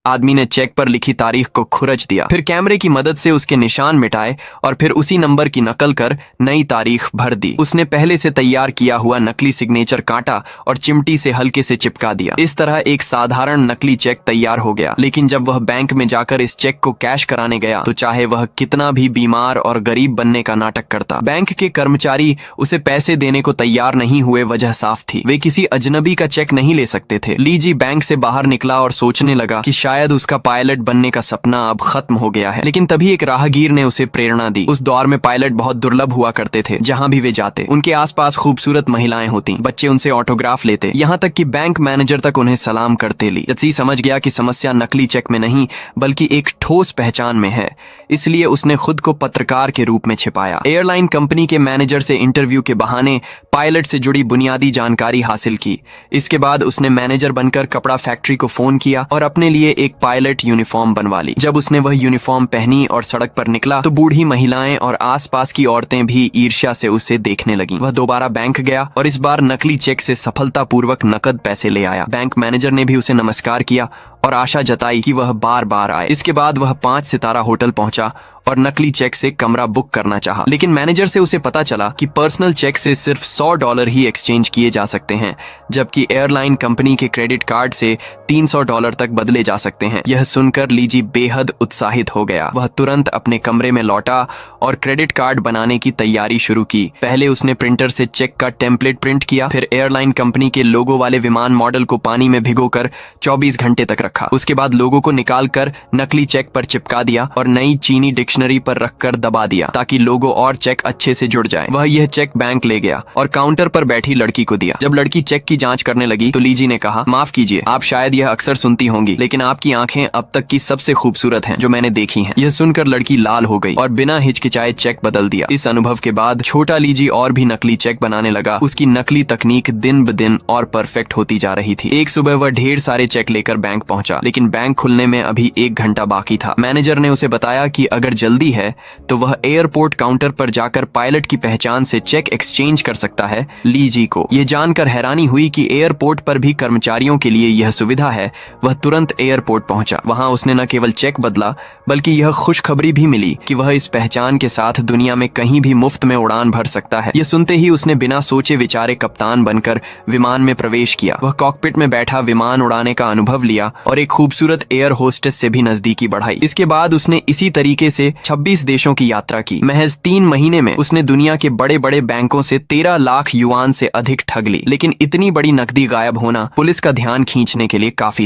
आदमी ने चेक पर लिखी तारीख को खुरच दिया, फिर कैमरे की मदद से उसके निशान मिटाए और फिर उसी नंबर की नकल कर नई तारीख भर दी। उसने पहले से तैयार किया हुआ नकली सिग्नेचर काटा और चिमटी से हल्के से चिपका दिया। इस तरह एक साधारण नकली चेक तैयार हो गया। लेकिन जब वह बैंक में जाकर इस चेक को कैश कराने गया तो चाहे वह कितना भी बीमार और गरीब बनने का नाटक करता, बैंक के कर्मचारी उसे पैसे देने को तैयार नहीं हुए। वजह साफ थी, वे किसी अजनबी का चेक नहीं ले सकते थे। ली जी बैंक से बाहर निकला और सोचने लगा कि शायद उसका पायलट बनने का सपना अब खत्म हो गया है। लेकिन तभी एक राहगीर ने उसे प्रेरणा दी। उस दौर में पायलट बहुत दुर्लभ हुआ करते थे। जहां भी वे जाते उनके आसपास खूबसूरत महिलाएं होती, बच्चे उनसे ऑटोग्राफ लेते, यहाँ तक कि बैंक मैनेजर तक उन्हें सलाम करते। ली जत्सी समझ गया कि समस्या नकली चेक में नहीं बल्कि एक ठोस पहचान में है, इसलिए उसने खुद को पत्रकार के रूप में छिपाया। एयरलाइन कंपनी के मैनेजर से इंटरव्यू के बहाने पायलट से जुड़ी बुनियादी जानकारी हासिल की। इसके बाद उसने मैनेजर बनकर कपड़ा फैक्ट्री को फोन किया और अपने लिए एक पायलट यूनिफॉर्म बनवा ली। जब उसने वह यूनिफॉर्म पहनी और सड़क पर निकला तो बूढ़ी महिलाएं और आसपास की औरतें भी ईर्ष्या से उसे देखने लगीं। वह दोबारा बैंक गया और इस बार नकली चेक से सफलतापूर्वक नकद पैसे ले आया। बैंक मैनेजर ने भी उसे नमस्कार किया और आशा जताई कि वह बार बार आए। इसके बाद वह 5 सितारा होटल पहुंचा और नकली चेक से कमरा बुक करना चाहा। लेकिन मैनेजर से उसे पता चला कि पर्सनल चेक से सिर्फ $100 ही एक्सचेंज किए जा सकते हैं, जबकि एयरलाइन कंपनी के क्रेडिट कार्ड से $300 तक बदले जा सकते हैं। यह सुनकर लीजी बेहद उत्साहित हो गया। वह तुरंत अपने कमरे में लौटा और क्रेडिट कार्ड बनाने की तैयारी शुरू की। पहले उसने प्रिंटर से चेक का टेम्पलेट प्रिंट किया, फिर एयरलाइन कंपनी के लोगो वाले विमान मॉडल को पानी में भिगोकर 24 घंटे तक रखा। उसके बाद लोगो को निकालकर नकली चेक पर चिपका दिया और नई चीनी डिक्शनरी पर रखकर दबा दिया ताकि लोगो और चेक अच्छे से जुड़ जाए। वह यह चेक बैंक ले गया और काउंटर पर बैठी लड़की को दिया। जब लड़की चेक की जांच करने लगी तो लीजी ने कहा, माफ कीजिए, आप शायद यह अक्सर सुनती होंगी, लेकिन आपकी आंखें अब तक की सबसे खूबसूरत हैं जो मैंने देखी हैं। यह सुनकर लड़की लाल हो गई और बिना हिचकिचाए चेक बदल दिया। इस अनुभव के बाद छोटा लीजी और भी नकली चेक बनाने लगा। उसकी नकली तकनीक दिन ब दिन और परफेक्ट होती जा रही थी। एक सुबह वह ढेर सारे चेक लेकर बैंक पहुंचा, लेकिन बैंक खुलने में अभी 1 घंटा बाकी था। मैनेजर ने उसे बताया कि अगर जल्दी है तो वह एयरपोर्ट काउंटर पर जाकर पायलट की पहचान से चेक एक्सचेंज कर सकता है। लीजी को यह जानकर हैरानी हुई कि एयरपोर्ट पर भी कर्मचारियों के लिए यह सुविधा है। वह तुरंत एयरपोर्ट पहुंचा। वहां उसने न केवल चेक बदला बल्कि यह खुशखबरी भी मिली कि वह इस पहचान के साथ दुनिया में कहीं भी मुफ्त में उड़ान भर सकता है। यह सुनते ही उसने बिना सोचे विचारे कप्तान बनकर विमान में प्रवेश किया। वह कॉकपिट में बैठा विमान उड़ाने का अनुभव लिया और एक खूबसूरत एयर होस्टेस से भी नजदीकी बढ़ाई। इसके बाद उसने इसी तरीके से 26 देशों की यात्रा की। महज 3 महीने में उसने दुनिया के बड़े बड़े बैंकों से 13 लाख युआन से अधिक ठग ली। लेकिन इतनी बड़ी नकदी गायब होना पुलिस का ध्यान खींचने के लिए काफी